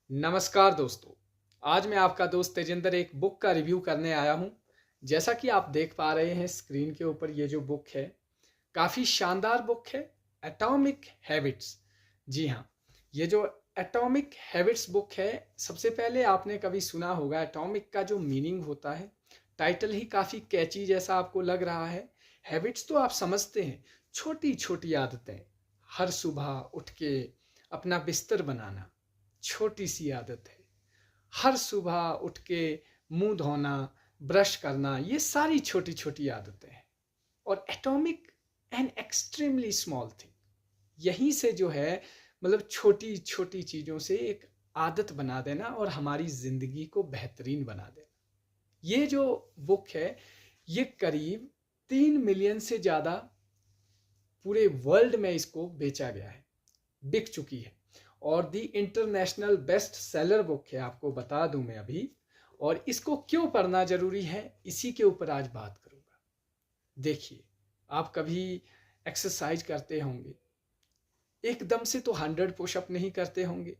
नमस्कार दोस्तों। आज मैं आपका दोस्त तेजिंदर एक बुक का रिव्यू करने आया हूँ। जैसा कि आप देख पा रहे हैं स्क्रीन के ऊपर ये जो बुक है, काफ़ी शानदार बुक है, एटॉमिक हैबिट्स। जी हाँ, ये जो एटॉमिक हैबिट्स बुक है, सबसे पहले आपने कभी सुना होगा एटॉमिक का जो मीनिंग होता है। टाइटल ही काफ़ी कैची जैसा आपको लग रहा है। हैबिट्स तो आप समझते हैं, छोटी छोटी आदतें, हर सुबह उठ के अपना बिस्तर बनाना, छोटी सी आदत है। हर सुबह उठ के मुंह धोना, ब्रश करना, ये सारी छोटी छोटी आदतें हैं। और atomic and extremely small thing, यहीं से जो है मतलब छोटी छोटी चीज़ों से एक आदत बना देना और हमारी ज़िंदगी को बेहतरीन बना देना। ये जो बुक है, ये करीब 3 मिलियन से ज़्यादा पूरे वर्ल्ड में इसको बेचा गया है, बिक चुकी है। और दी इंटरनेशनल बेस्ट सेलर बुक है, आपको बता दूं मैं अभी। और इसको क्यों पढ़ना ज़रूरी है, इसी के ऊपर आज बात करूंगा। देखिए, आप कभी एक्सरसाइज करते होंगे, एकदम से तो 100 पुशअप नहीं करते होंगे,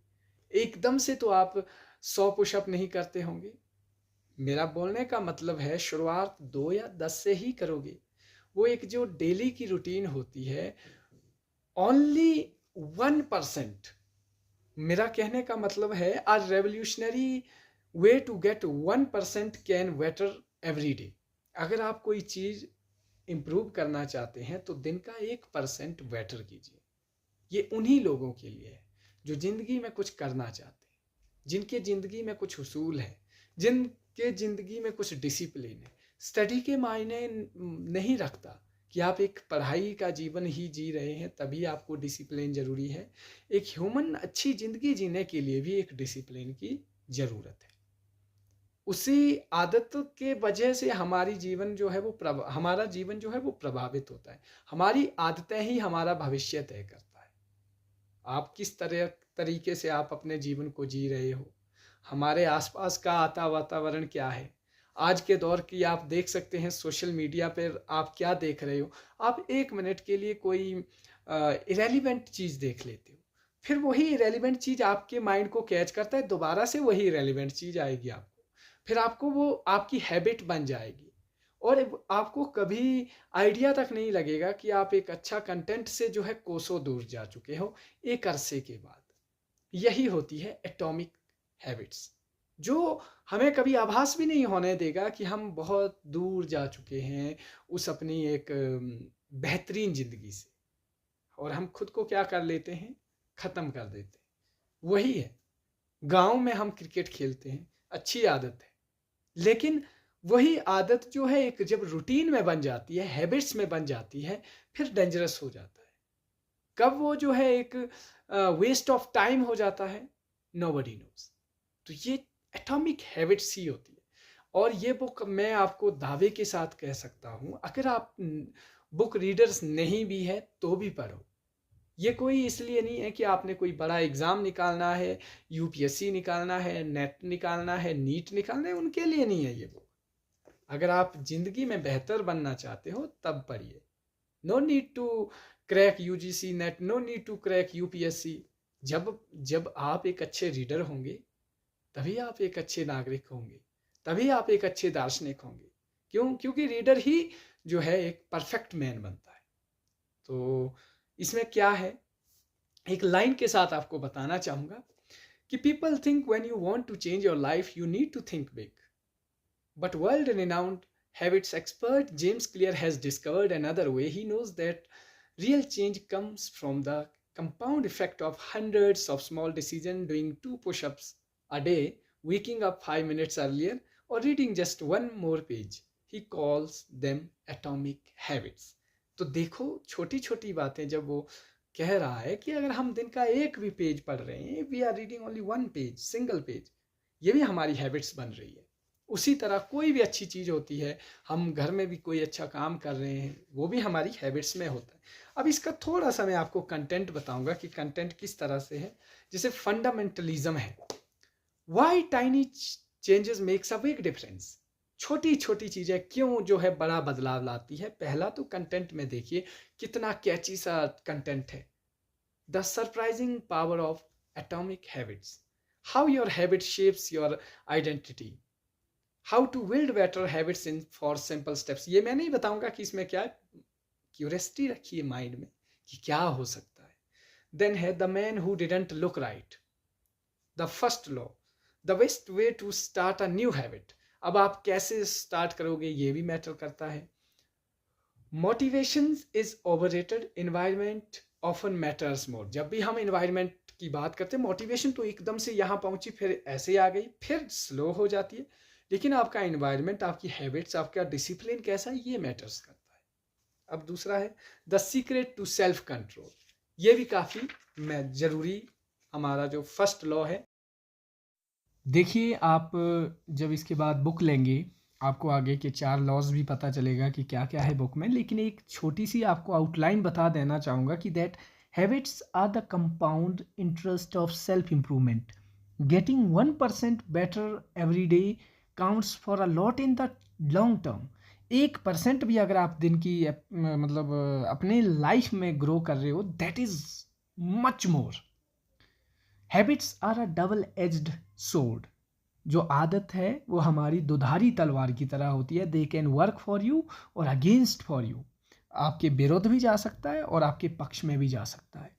एकदम से तो आप 100 पुशअप नहीं करते होंगे। मेरा बोलने का मतलब है शुरुआत 2 या 10 से ही करोगे। वो एक जो डेली की रूटीन होती है, ओनली 1%, मेरा कहने का मतलब है a revolutionary way to get 1% can better every day. अगर आप कोई चीज़ इंप्रूव करना चाहते हैं तो दिन का 1% बेटर कीजिए। ये उन्हीं लोगों के लिए है जो ज़िंदगी में कुछ करना चाहते हैं, जिनके ज़िंदगी में कुछ उसूल है, जिनके ज़िंदगी में कुछ डिसिप्लिन है। स्टडी के मायने नहीं रखता कि आप एक पढ़ाई का जीवन ही जी रहे हैं तभी आपको डिसिप्लिन ज़रूरी है। एक ह्यूमन अच्छी ज़िंदगी जीने के लिए भी एक डिसिप्लिन की ज़रूरत है। उसी आदत के वजह से हमारी जीवन जो है वो हमारा जीवन जो है वो प्रभावित होता है। हमारी आदतें ही हमारा भविष्य तय करता है। आप किस तरीके से आप अपने जीवन को जी रहे हो, हमारे आसपास का आता वातावरण क्या है। आज के दौर की आप देख सकते हैं सोशल मीडिया पर आप क्या देख रहे हो। आप 1 मिनट के लिए कोई इरेलीवेंट चीज़ देख लेते हो, फिर वही इरेलीवेंट चीज़ आपके माइंड को कैच करता है, दोबारा से वही इरेलीवेंट चीज़ आएगी आपको, फिर आपको वो आपकी हैबिट बन जाएगी। और आपको कभी आइडिया तक नहीं लगेगा कि आप एक अच्छा कंटेंट से जो है कोसों दूर जा चुके हो एक अरसे के बाद। यही होती है एटॉमिक हैबिट्स, जो हमें कभी आभास भी नहीं होने देगा कि हम बहुत दूर जा चुके हैं उस अपनी एक बेहतरीन ज़िंदगी से। और हम खुद को क्या कर लेते हैं, ख़त्म कर देते हैं। वही है, गांव में हम क्रिकेट खेलते हैं, अच्छी आदत है, लेकिन वही आदत जो है एक जब रूटीन में बन जाती है, हैबिट्स में बन जाती है, फिर डेंजरस हो जाता है। कब वो जो है एक वेस्ट ऑफ टाइम हो जाता है, नोबडी नोज। तो ये एटॉमिक हैबिट्स ही होती है। और ये बुक मैं आपको दावे के साथ कह सकता हूँ, अगर आप बुक रीडर्स नहीं भी है तो भी पढ़ो। ये कोई इसलिए नहीं है कि आपने कोई बड़ा एग्ज़ाम निकालना है, यूपीएससी निकालना है, नेट निकालना है, नीट निकालना है, उनके लिए नहीं है ये बुक। अगर आप ज़िंदगी में बेहतर बनना चाहते हो तब पढ़िए। No need to crack UGC NET, no need to crack UPSC. जब जब आप एक अच्छे रीडर होंगे तभी आप एक अच्छे नागरिक होंगे, तभी आप एक अच्छे दार्शनिक होंगे। क्यों? क्योंकि रीडर ही जो है एक परफेक्ट मैन बनता है। तो इसमें क्या है, एक लाइन के साथ आपको बताना चाहूँगा कि people think when you want to change your life you need to think big, but world-renowned habits expert James Clear has discovered another way. He knows that real change comes from the compound effect of hundreds of small decisions, doing 2 push-ups a day, waking up 5 minutes earlier, or reading just one more page. He calls them atomic habits. तो देखो, छोटी छोटी बातें जब वो कह रहा है कि अगर हम दिन का एक भी पेज पढ़ रहे हैं, we are reading only 1 page, single page, ये भी हमारी हैबिट्स बन रही है। उसी तरह कोई भी अच्छी चीज़ होती है, हम घर में भी कोई अच्छा काम कर रहे हैं, वो भी हमारी हैबिट्स में होता है। अब इसका थोड़ा सा मैं आपको कंटेंट बताऊंगा कि कंटेंट किस तरह से है। जैसे फंडामेंटलिज्म है, why tiny changes makes a big difference. छोटी छोटी चीज़ें क्यों जो है बड़ा बदलाव लाती है। पहला तो कंटेंट में देखिए कितना कैची सा कंटेंट है, the surprising power of atomic habits. how your habit shapes your identity, how to build better habits in for simple steps. ये मैं नहीं बताऊंगा कि इसमें क्या है, क्यूरियोसिटी रखिए माइंड में कि क्या हो सकता है. देन है the man who didn't look right, the first law, the best way to start a new habit. अब आप कैसे स्टार्ट करोगे ये भी मैटर करता है. Motivation is overrated, environment often matters more. जब भी हम एनवायरमेंट की बात करते हैं, मोटिवेशन तो एकदम से यहाँ पहुंची, फिर ऐसे आ गई, फिर स्लो हो जाती है. लेकिन आपका एनवायरमेंट, आपकी हैबिट्स, आपका डिसिप्लिन कैसा है, ये मैटर्स करता है. अब दूसरा है the secret to self control. ये भी काफ़ी ज़रूरी हमारा जो फर्स्ट लॉ है. देखिए, आप जब इसके बाद बुक लेंगे आपको आगे के 4 लॉज भी पता चलेगा कि क्या क्या है बुक में. लेकिन एक छोटी सी आपको आउटलाइन बता देना चाहूँगा कि that habits are the compound interest of self improvement. Getting 1% better every day counts for a lot in the long term. 1% भी अगर आप दिन की मतलब अपने लाइफ में ग्रो कर रहे हो, that is much more. Habits are a double edged sword. जो आदत है वो हमारी दुधारी तलवार की तरह होती है. They can work for you और अगेंस्ट फॉर यू. आपके विरोध भी जा सकता है और आपके पक्ष में भी जा सकता है.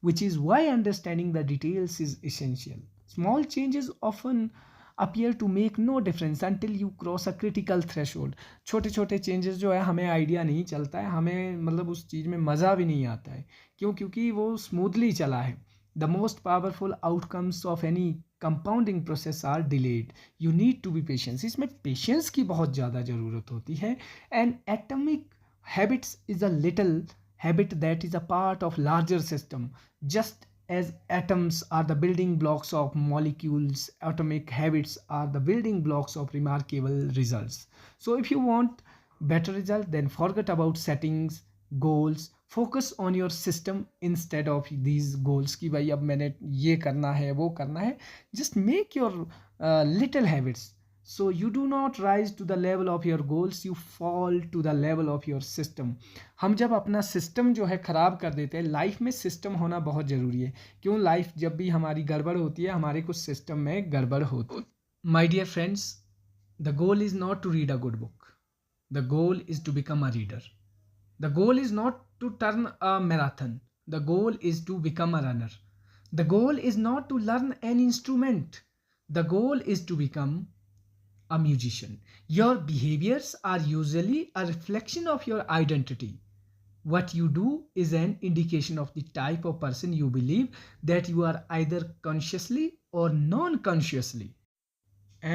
Which is why understanding the details is essential. Small changes often appear to make no difference until you cross a critical threshold. छोटे छोटे चेंजेस जो है हमें आइडिया नहीं चलता है, हमें मतलब उस चीज़ में मज़ा भी नहीं आता है. क्यों? क्योंकि वो स्मूथली चला है. The most powerful outcomes of any compounding process are delayed. You need to be patient. इसमें patience की बहुत ज़्यादा ज़रूरत होती है. And atomic habits is a little habit that is a part of larger system. Just as atoms are the building blocks of molecules, atomic habits are the building blocks of remarkable results. So if you want better result, then forget about settings, goals. Focus on your system instead of these goals कि भाई अब मैंने ये करना है वो करना है. Just make your little habits so you do not rise to the level of your goals, you fall to the level of your system. हम जब अपना सिस्टम जो है ख़राब कर देते हैं, लाइफ में सिस्टम होना बहुत ज़रूरी है. क्यों? लाइफ जब भी हमारी गड़बड़ होती है, हमारे कुछ सिस्टम में गड़बड़ होती है. My dear friends, the goal is not to read a good book, the goal is to become a reader. The goal is not to turn a marathon. The goal is to become a runner. The goal is not to learn an instrument. The goal is to become a musician. Your behaviors are usually a reflection of your identity. What you do is an indication of the type of person you believe that you are, either consciously or non-consciously.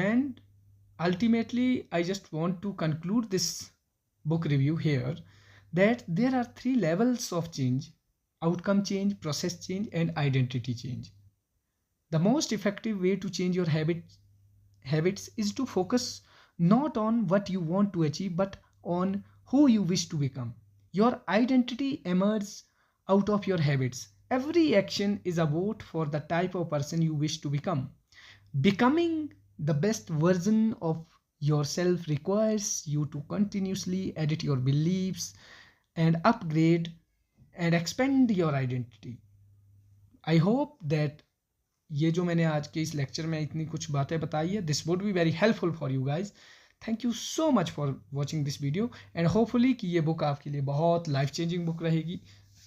And ultimately, I just want to conclude this book review here that there are 3 levels of change: outcome change, process change, and identity change. The most effective way to change your habits is to focus not on what you want to achieve but on who you wish to become. Your identity emerges out of your habits. Every action is a vote for the type of person you wish to become. Becoming the best version of yourself requires you to continuously edit your beliefs and upgrade and expand your identity. I hope that ये जो मैंने आज के इस lecture में इतनी कुछ बातें बताई है, this would be very helpful for you guys. Thank you so much for watching this video and hopefully कि ये बुक आपके लिए बहुत लाइफ चेंजिंग बुक रहेगी.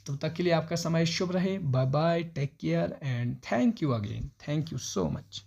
तब तक के लिए आपका समय शुभ रहे. Bye bye, take care and thank you again. Thank you so much.